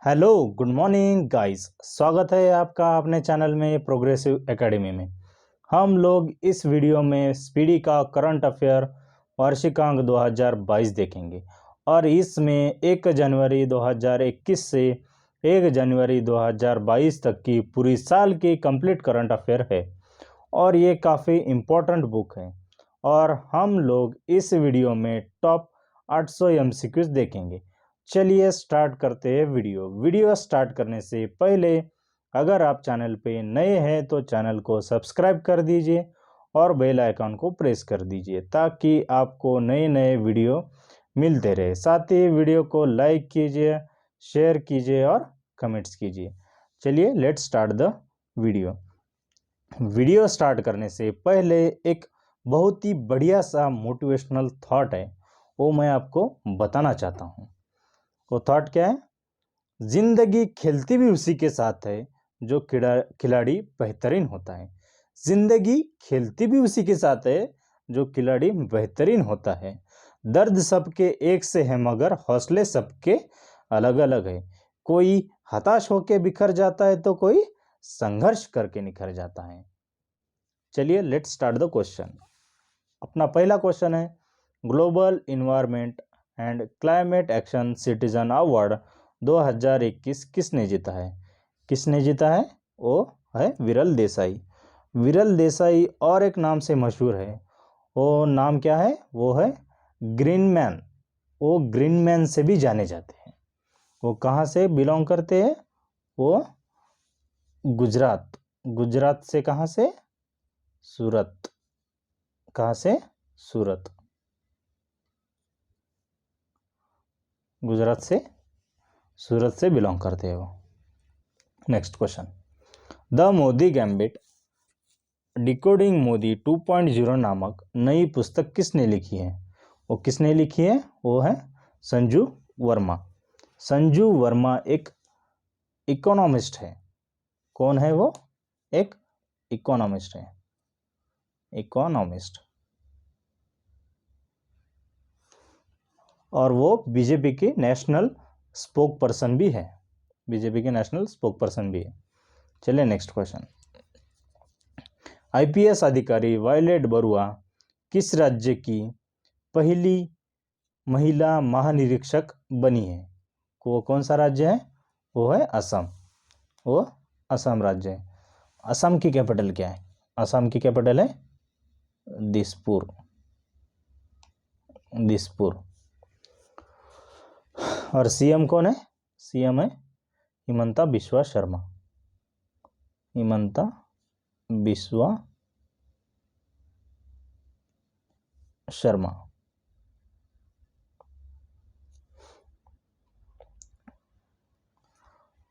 Hello good morning guys. स्वागत है आपका अपने चैनल में प्रोग्रेसिव एकेडमी में। हम लोग इस वीडियो में स्पीडी का करंट अफेयर वार्षिकांक 2022 देखेंगे और इसमें 1 जनवरी 2021 से 1 जनवरी 2022 तक की पूरी साल की कंप्लीट करंट अफेयर है और ये काफ़ी इम्पोर्टेंट बुक है और हम लोग इस वीडियो में टॉप 800 एमसीक्यूज देखेंगे। चलिए स्टार्ट करते हैं वीडियो स्टार्ट करने से पहले अगर आप चैनल पे नए हैं तो चैनल को सब्सक्राइब कर दीजिए और बेल आइकन को प्रेस कर दीजिए ताकि आपको नए नए वीडियो मिलते रहे। साथ ही वीडियो को लाइक कीजिए, शेयर कीजिए और कमेंट्स कीजिए। चलिए let's start the video start करने से पहले एक बहुत ही बढ़िया सा मोटिवेशनल थॉट है, वो मैं आपको बताना चाहता हूँ। वो थॉट क्या है? जिंदगी खेलती भी उसी के साथ है जो खिलाड़ी बेहतरीन होता है। जिंदगी खेलती भी उसी के साथ है जो खिलाड़ी बेहतरीन होता है। दर्द सबके एक से है मगर हौसले सबके अलग अलग है। कोई हताश होकर बिखर जाता है तो कोई संघर्ष करके निखर जाता है। चलिए लेट्स स्टार्ट द क्वेश्चन। अपना पहला क्वेश्चन है, global environment and climate action citizen award 2021 किसने जीता है? किसने जीता है? वो है विरल देसाई। विरल देसाई और एक नाम से मशहूर है। वो नाम क्या है? वो है ग्रीन मैन। वो ग्रीन मैन से भी जाने जाते हैं। वो कहाँ से बिलोंग करते हैं? वो गुजरात। गुजरात से कहाँ से? सूरत। कहाँ से? सूरत। गुजरात से, सूरत से बिलोंग करते हो। Next question, the Modi gambit decoding Modi 2.0 नामक नई पुस्तक किसने लिखी है? वो किसने लिखी है? वो है संजू वर्मा। संजू वर्मा एक इकोनॉमिस्ट है। कौन है वो? एक इकोनॉमिस्ट है। इकोनॉमिस्ट। और वो बीजेपी की नेशनल स्पोक पर्सन भी है। बीजेपी के नेशनल स्पोक पर्सन भी है। चलिए नेक्स्ट क्वेश्चन, आईपीएस अधिकारी वायलेट बरुआ किस राज्य की पहली महिला महानिरीक्षक बनी है? वो कौन सा राज्य है? वो है असम। वो असम राज्य है। असम की कैपिटल क्या है? असम की कैपिटल है दिसपुर। दिसपुर। और सीएम कौन है? सीएम है हिमंता बिस्वा शर्मा। हिमंता बिस्वा शर्मा।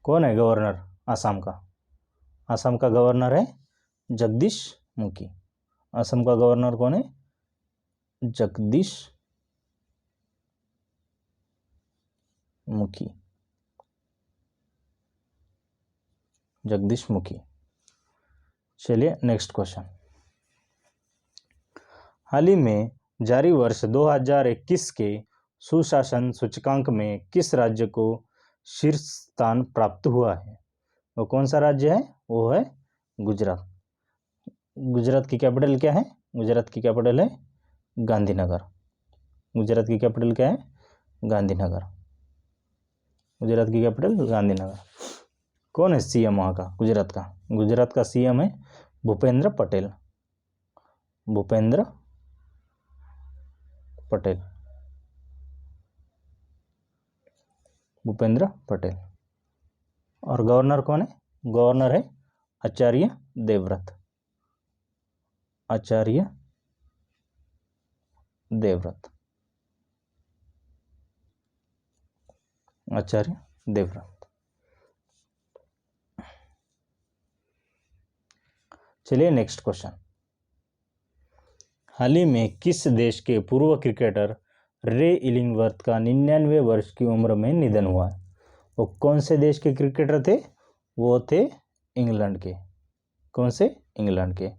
कौन है गवर्नर असम का? असम का गवर्नर है जगदीश मुखी। असम का गवर्नर कौन है? जगदीश मुखी। जगदीश मुखी। चलिए नेक्स्ट क्वेश्चन, हाल ही में जारी वर्ष 2021 के सुशासन सूचकांक में किस राज्य को शीर्ष स्थान प्राप्त हुआ है? वो कौन सा राज्य है? वो है गुजरात। गुजरात की कैपिटल क्या है? गुजरात की कैपिटल है गांधीनगर। गुजरात की कैपिटल क्या है? गांधीनगर। गुजरात की कैपिटल गांधीनगर। कौन है सीएम वहाँ का? गुजरात का। गुजरात का सीएम है भूपेंद्र पटेल। भूपेंद्र पटेल। भूपेंद्र पटेल। और गवर्नर कौन है? गवर्नर है आचार्य देवव्रत। आचार्य देवव्रत। आचार्य देवव्रत। चलिए नेक्स्ट क्वेश्चन, हाल ही में किस देश के पूर्व क्रिकेटर रे इलिंगवर्थ का 99 वर्ष की उम्र में निधन हुआ? वो कौन से देश के क्रिकेटर थे? वो थे इंग्लैंड के। कौन से? इंग्लैंड के।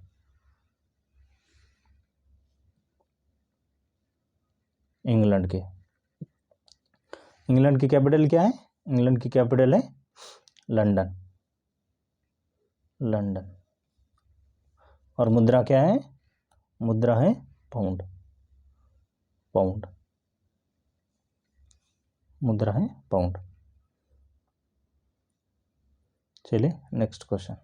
इंग्लैंड के। इंग्लैंड की कैपिटल क्या है? इंग्लैंड की कैपिटल है लंदन, लंदन। और मुद्रा क्या है? मुद्रा है पाउंड, पाउंड, मुद्रा है पाउंड। चलिए नेक्स्ट क्वेश्चन।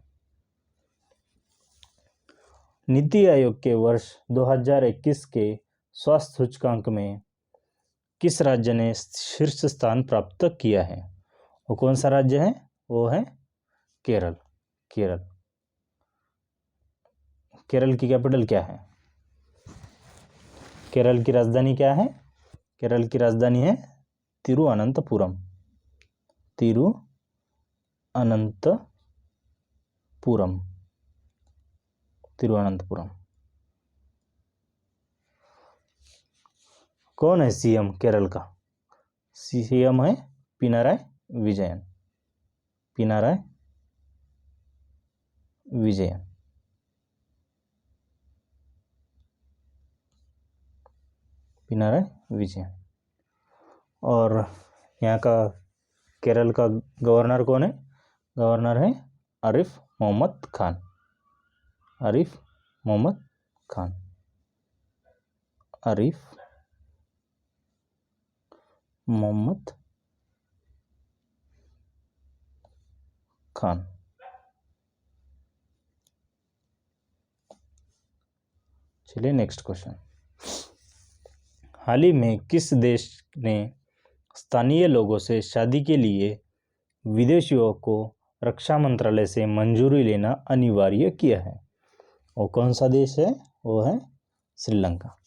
नीति आयोग के वर्ष 2021 के स्वास्थ्य सूचकांक में किस राज्य ने शीर्ष स्थान प्राप्त किया है? वो कौन सा राज्य है? वो है केरल, केरल। केरल की कैपिटल क्या है? केरल की राजधानी क्या है? केरल की राजधानी है तिरुअनंतपुरम, तिरुअनंतपुरम, तिरुअनंतपुरम। कौन है सीएम केरल का? सीएम है पिनाराय विजयन, पिनाराय विजयन। पिनाराय विजयन। और यहाँ का केरल का गवर्नर कौन है? गवर्नर है आरिफ मोहम्मद खान, आरिफ मोहम्मद खान, आरिफ मोहम्मद खान। चलिए नेक्स्ट क्वेश्चन। हाल ही में किस देश ने स्थानीय लोगों से शादी के लिए विदेशियों को रक्षा मंत्रालय से मंजूरी लेना अनिवार्य किया है? वो कौन सा देश है? वो है श्रीलंका,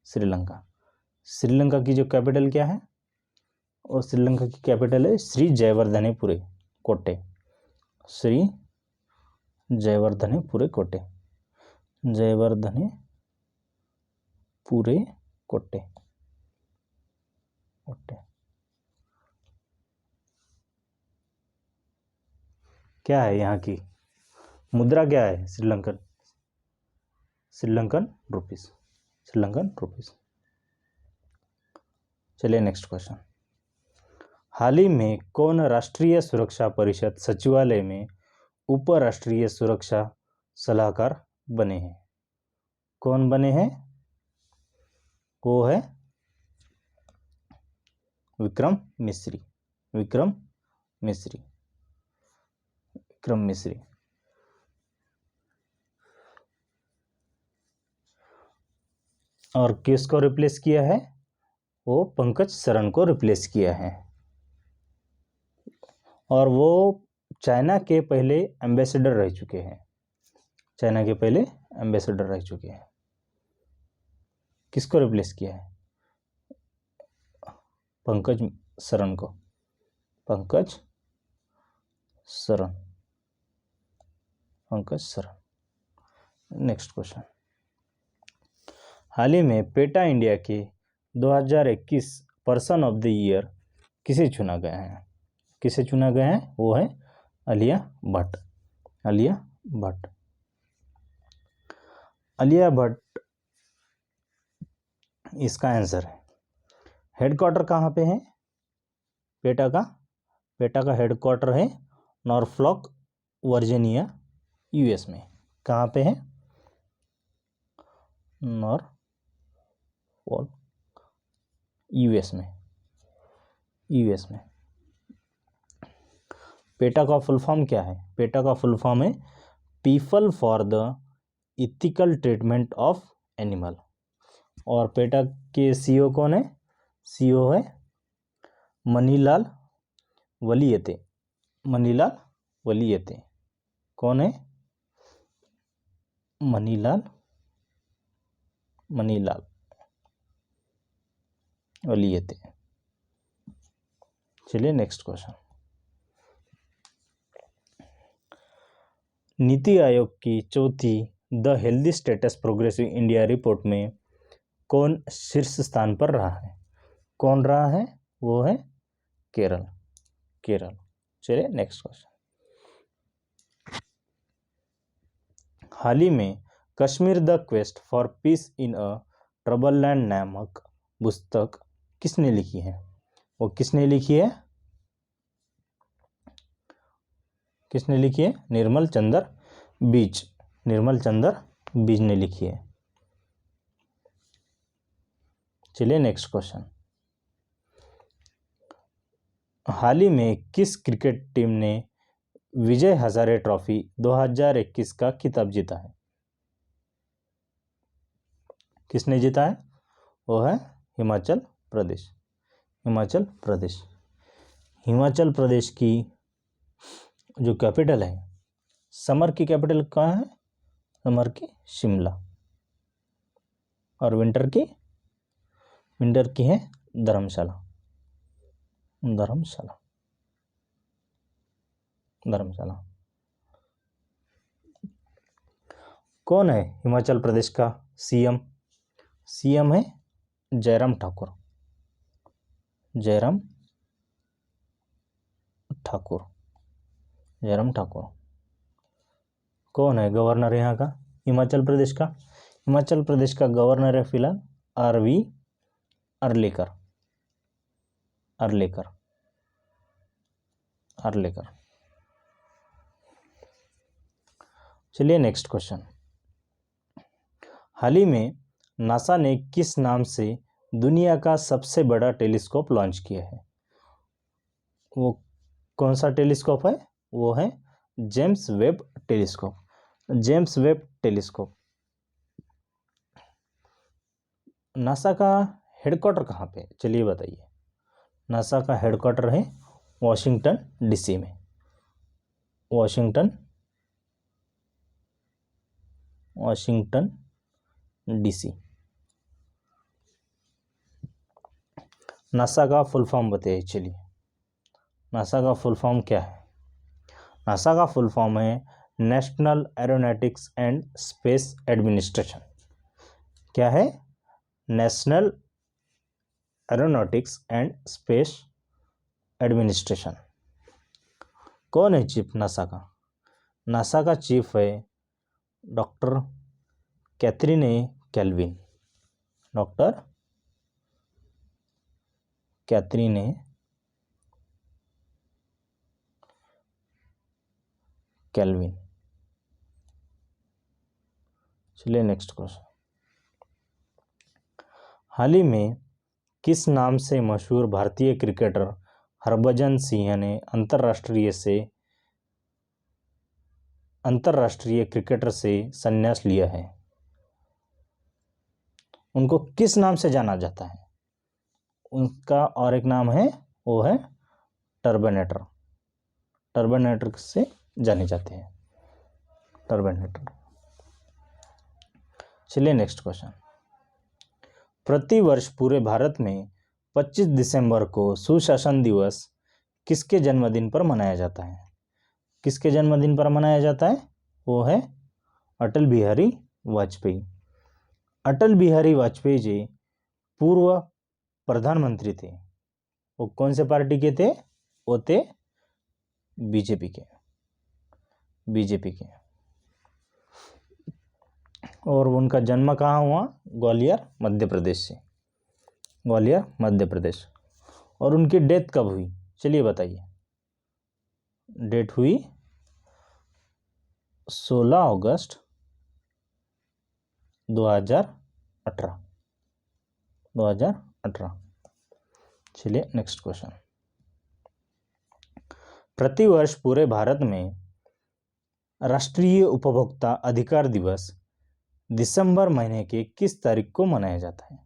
श्रीलंका। श्रीलंका की जो कैपिटल क्या है? और श्रीलंका की कैपिटल है श्री जयवर्धनेपुरे कोटे, श्री जयवर्धनेपुरे कोटे, जयवर्धनेपुरे कोटे, कोटे। क्या है यहाँ की मुद्रा? क्या है? Sri Lankan, Sri Lankan rupees, Sri Lankan rupees. चलिए नेक्स्ट क्वेश्चन। हाल ही में कौन राष्ट्रीय सुरक्षा परिषद सचिवालय में उप राष्ट्रीय सुरक्षा सलाहकार बने हैं? कौन बने हैं? वो है विक्रम मिश्री, विक्रम मिश्री, विक्रम मिश्री। और किसको रिप्लेस किया है? वो पंकज शरण को रिप्लेस किया है। और वो चाइना के पहले एम्बेसडर रह चुके हैं, चाइना के पहले एम्बेसडर रह चुके हैं। किसको रिप्लेस किया है? पंकज शरण को, पंकज शरण, पंकज शरण। Next question. हाल ही में पेटा इंडिया के 2021 पर्सन ऑफ द ईयर किसे चुना गया है? किसे चुना गया है? वो है आलिया भट्ट, आलिया भट्ट, आलिया भट्ट इसका आंसर है। हेडक्वार्टर कहाँ पे है पेटा का? पेटा का हेडक्वार्टर है नॉर्फॉल्क वर्जीनिया यूएस में। कहाँ पे है? नॉर्फॉल्क यूएस में, यूएस में। पेटा का फुल फॉर्म क्या है? पेटा का फुल फॉर्म है people for the ethical treatment of animal. और पेटा के सीईओ कौन है? सीईओ है मनीलाल वलियते, मनीलाल वलियते। कौन है? मनीलाल, मनीलाल वलियते। चलिए नेक्स्ट क्वेश्चन। नीति आयोग की चौथी the healthy status progressive India report में कौन शीर्ष स्थान पर रहा है? कौन रहा है? वो है केरल, केरल। चलिए नेक्स्ट क्वेश्चन। हाल ही में Kashmir the quest for piece in a trouble land नामक पुस्तक किसने लिखी है? वो किसने लिखी है? किसने लिखी है? निर्मल चंद्र बीज, निर्मल चंद्र बीज ने लिखी है। चलिए नेक्स्ट क्वेश्चन, हाल ही में किस क्रिकेट टीम ने विजय हजारे ट्रॉफी 2021 का खिताब जीता है? किसने जीता है? वो है हिमाचल प्रदेश। हिमाचल प्रदेश, हिमाचल प्रदेश की जो कैपिटल है, समर की कैपिटल कहाँ है? समर की शिमला, और विंटर की है धर्मशाला। धर्मशाला, धर्मशाला। कौन है हिमाचल प्रदेश का सीएम? सीएम है जयराम ठाकुर। जयराम ठाकुर, जयराम ठाकुर। कौन है गवर्नर यहाँ का, हिमाचल प्रदेश का? हिमाचल प्रदेश का गवर्नर है फिलहाल आरवी अर्लेकर। अर्लेकर, अर्लेकर। चलिए नेक्स्ट क्वेश्चन, हाल ही में नासा ने किस नाम से दुनिया का सबसे बड़ा टेलीस्कोप लॉन्च किया है? वो कौन सा टेलीस्कोप है? वो है James Webb telescope. James Webb telescope. NASA का हेडक्वार्टर कहाँ पे? चलिए बताइए। नासा का हेडक्वार्टर है वॉशिंगटन डीसी में। Washington DC. नासा का फुल फॉर्म बताइए। चलिए, नासा का फुल फॉर्म क्या है? नासा का फुल फॉर्म है national aeronautics and space administration. क्या है? National aeronautics and space administration. कौन है चीफ नासा का? नासा का चीफ है doctor Catherine Calvin. Doctor Catherine Calvin. चलिए नेक्स्ट क्वेश्चन, हाल ही में किस नाम से मशहूर भारतीय क्रिकेटर हरभजन सिंह ने अंतर्राष्ट्रीय क्रिकेटर से संन्यास लिया है? उनको किस नाम से जाना जाता है? उनका और एक नाम है, वो है टर्बनेटर। टर्बनेटर से जाने जाते हैं, टर्बनेटर। चलिए नेक्स्ट क्वेश्चन, प्रतिवर्ष पूरे भारत में 25 दिसंबर को सुशासन दिवस किसके जन्मदिन पर मनाया जाता है? किसके जन्मदिन पर मनाया जाता है? वो है अटल बिहारी वाजपेयी। अटल बिहारी वाजपेयी जी पूर्व प्रधानमंत्री थे। वो कौन से पार्टी के थे? वो थे बीजेपी के। बीजेपी के। और उनका जन्म कहाँ हुआ? ग्वालियर मध्य प्रदेश से। ग्वालियर मध्य प्रदेश। और उनकी डेथ कब हुई? चलिए बताइए। डेट हुई 16 अगस्त 2018। 2018। चलिए नेक्स्ट क्वेश्चन, प्रतिवर्ष पूरे भारत में राष्ट्रीय उपभोक्ता अधिकार दिवस दिसंबर महीने के किस तारीख को मनाया जाता है?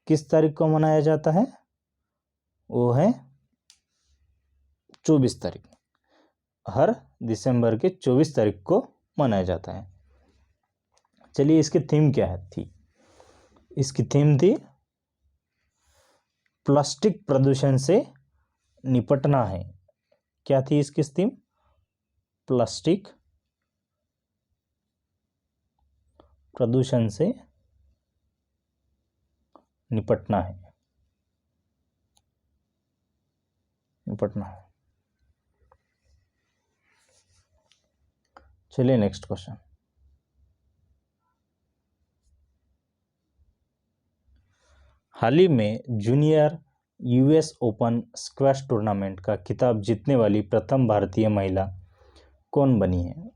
किस तारीख को मनाया जाता है? वो है 24 तारीख। हर दिसंबर के 24 तारीख को मनाया जाता है। चलिए, इसकी थीम क्या थी? इसकी थीम थी प्लास्टिक प्रदूषण से निपटना है। क्या थी इसकी थीम? प्लास्टिक प्रदूषण से निपटना है। निपटना है। चलिए नेक्स्ट क्वेश्चन, हाल ही में junior US open squash tournament का खिताब जीतने वाली प्रथम भारतीय महिला कौन बनी है?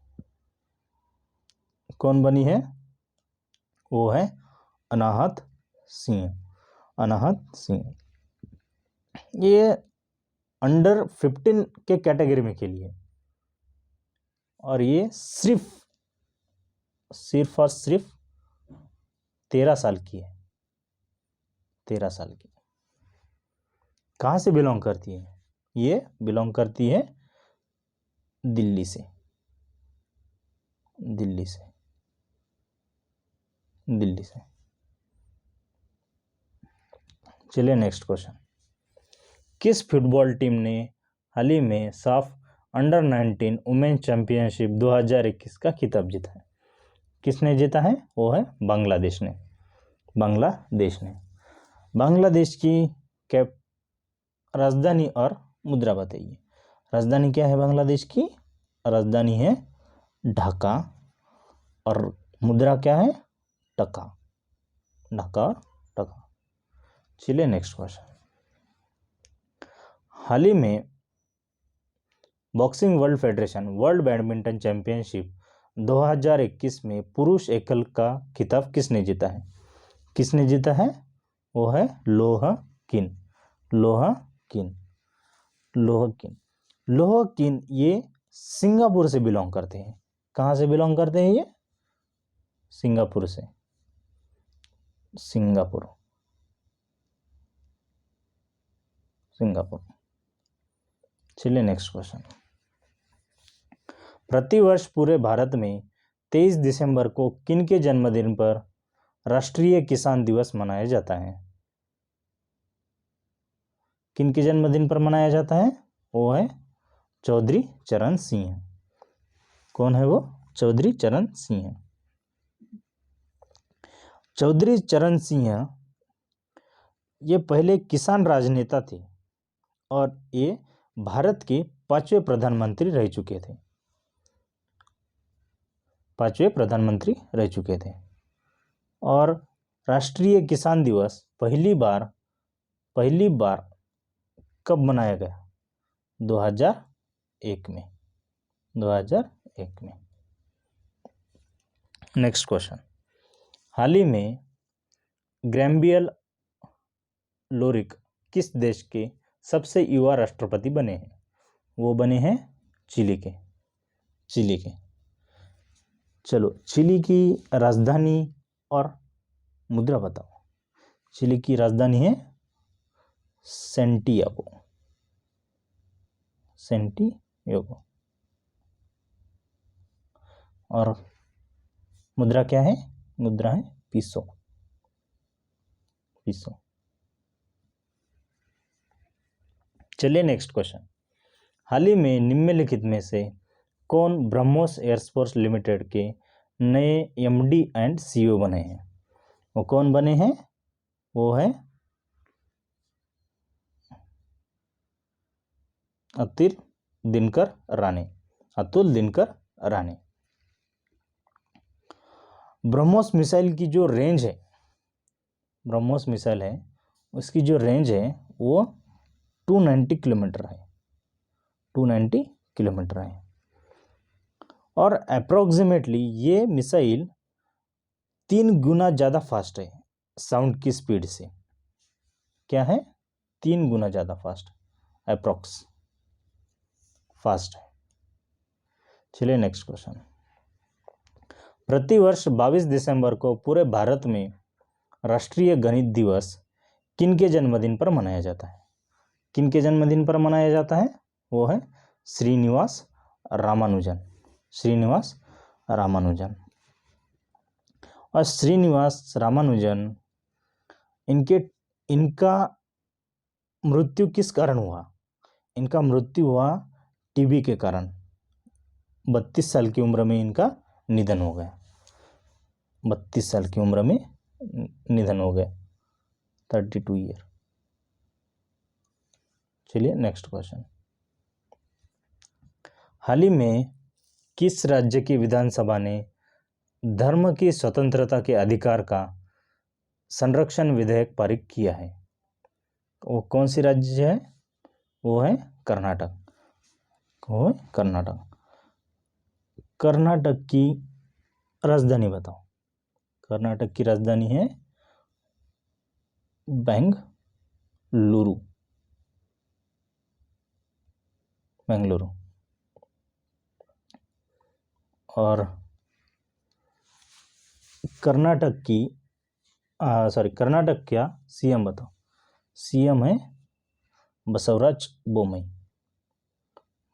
कौन बनी है? वो है अनाहत सिंह। अनाहत सिंह ये अंडर 15 के कैटेगरी में खेली है और ये सिर्फ और सिर्फ 13 साल की है। 13 साल की। कहाँ से बिलोंग करती है? ये बिलोंग करती है दिल्ली से। दिल्ली से। दिल्ली से। चलिए नेक्स्ट क्वेश्चन। किस फुटबॉल टीम ने हाल ही में साफ अंडर 19 वुमेन चैंपियनशिप 2021 का खिताब जीता है? किसने जीता है? वो है बांग्लादेश ने। बांग्लादेश ने। बांग्लादेश की कैप राजधानी और मुद्रा बताइए। राजधानी क्या है बांग्लादेश की? राजधानी है ढाका और मुद्रा क्या है? टका। ढाका टका। चलिए नेक्स्ट क्वेश्चन। हाल ही में boxing world federation world badminton championship 2021 में पुरुष एकल का खिताब किसने जीता है? किसने जीता है? वो है लोह किन। लोह किन। लोह किन। लोह किन ये सिंगापुर से बिलोंग करते हैं। कहाँ से बिलोंग करते हैं ये? सिंगापुर से। सिंगापुर। सिंगापुर। चलिए नेक्स्ट क्वेश्चन। प्रतिवर्ष पूरे भारत में 23 दिसंबर को किन के जन्मदिन पर राष्ट्रीय किसान दिवस मनाया जाता है? किन के जन्मदिन पर मनाया जाता है? वो है चौधरी चरण सिंह। कौन है वो? चौधरी चरण सिंह। चौधरी चरण सिंह ये पहले किसान राजनेता थे और ये भारत के 5वें प्रधानमंत्री रह चुके थे। 5वें प्रधानमंत्री रह चुके थे। और राष्ट्रीय किसान दिवस पहली बार कब मनाया गया? 2001 में। 2001 में। Next question. हाल ही में ग्रैम्बियल लोरिक किस देश के सबसे युवा राष्ट्रपति बने हैं? वो बने हैं चिली के। चिली के। चलो चिली की राजधानी और मुद्रा बताओ। चिली की राजधानी है सेंटियागो। सेंटियागो। और मुद्रा क्या है? मुद्रा है पीसो। पीसो। चलिए नेक्स्ट क्वेश्चन। हाल ही में निम्नलिखित में से कौन ब्रह्मोस एयरस्पोर्ट्स लिमिटेड के नए एमडी एंड सीईओ बने हैं? वो कौन बने हैं? वो है अतुल दिनकर राणे। अतुल दिनकर राणे। ब्रह्मोस मिसाइल की जो रेंज है, ब्रह्मोस मिसाइल है उसकी जो रेंज है वो 290 किलोमीटर है। 290 किलोमीटर है। और अप्रोक्सीमेटली ये मिसाइल 3 गुना ज़्यादा फास्ट है साउंड की स्पीड से। क्या है? 3 गुना ज़्यादा फास्ट। अप्रोक्स फास्ट है। चलिए नेक्स्ट क्वेश्चन। प्रतिवर्ष 22 दिसंबर को पूरे भारत में राष्ट्रीय गणित दिवस किन के जन्मदिन पर मनाया जाता है? किन के जन्मदिन पर मनाया जाता है? वो है श्रीनिवास रामानुजन। श्रीनिवास रामानुजन। और श्रीनिवास रामानुजन इनका मृत्यु किस कारण हुआ? इनका मृत्यु हुआ टीबी के कारण। 32 साल की उम्र में इनका निधन हो गया। 32 साल की उम्र में निधन हो गया। 32 ईयर। चलिए नेक्स्ट क्वेश्चन। हाल ही में किस राज्य की विधानसभा ने धर्म की स्वतंत्रता के अधिकार का संरक्षण विधेयक पारित किया है? वो कौन सी राज्य है? वो है कर्नाटक। वो है कर्नाटक। कर्नाटक की राजधानी बताओ। कर्नाटक की राजधानी है बेंगलुरु। बेंगलुरु। और कर्नाटक की कर्नाटक का सीएम बताओ। सीएम है बसवराज बोम्मई।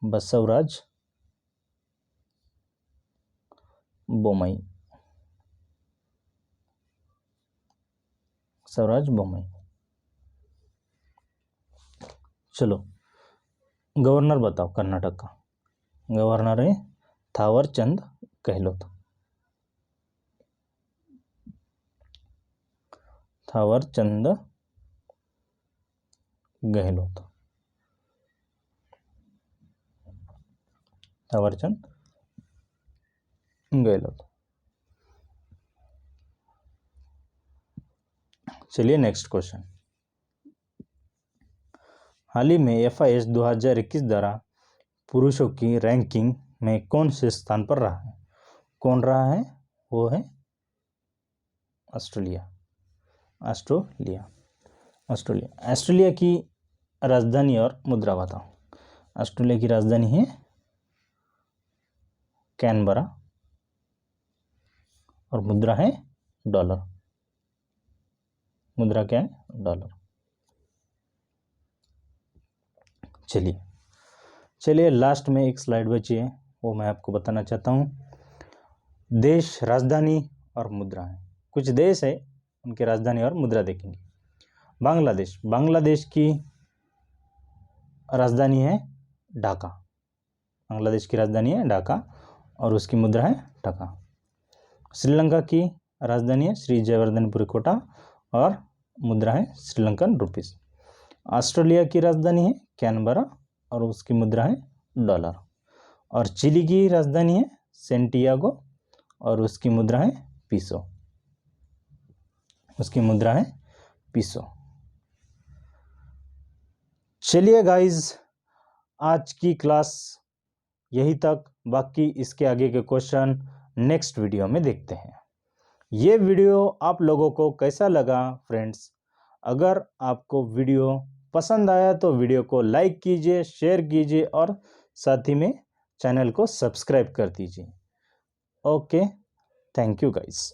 बसवराज बोम्मई। बसवराज बोम्मई। चलो गवर्नर बताओ कर्नाटक का। गवर्नर है थावरचंद गहलोत। थावरचंद गहलोत। थावरचंद गहलोत। चलिए नेक्स्ट क्वेश्चन। हाल ही में FIS 2021 द्वारा पुरुषों की रैंकिंग में कौन से स्थान पर रहा है? कौन रहा है? वो है ऑस्ट्रेलिया। ऑस्ट्रेलिया। ऑस्ट्रेलिया। ऑस्ट्रेलिया की राजधानी और मुद्रा बताओ। ऑस्ट्रेलिया की राजधानी है कैनबरा और मुद्रा है डॉलर। मुद्रा क्या है? डॉलर। चलिए लास्ट में एक स्लाइड बची है, वो मैं आपको बताना चाहता हूँ। देश, राजधानी और मुद्रा है। कुछ देश है उनकी राजधानी और मुद्रा देखेंगे। बांग्लादेश। बांग्लादेश की राजधानी है ढाका। बांग्लादेश की राजधानी है ढाका और उसकी मुद्रा है टका। श्रीलंका की राजधानी है श्री जयवर्धनपुरी कोटा और मुद्रा है श्रीलंकन रुपीस। ऑस्ट्रेलिया की राजधानी है कैनबरा और उसकी मुद्रा है डॉलर। और चिली की राजधानी है सेंटियागो और उसकी मुद्रा है पीसो। उसकी मुद्रा है पीसो। चलिए गाइस, आज की क्लास यही तक। बाकी इसके आगे के क्वेश्चन नेक्स्ट वीडियो में देखते हैं। ये वीडियो आप लोगों को कैसा लगा फ्रेंड्स? अगर आपको वीडियो पसंद आया तो वीडियो को लाइक कीजिए, शेयर कीजिए और साथ ही में चैनल को सब्सक्राइब कर दीजिए। Okay, thank you guys.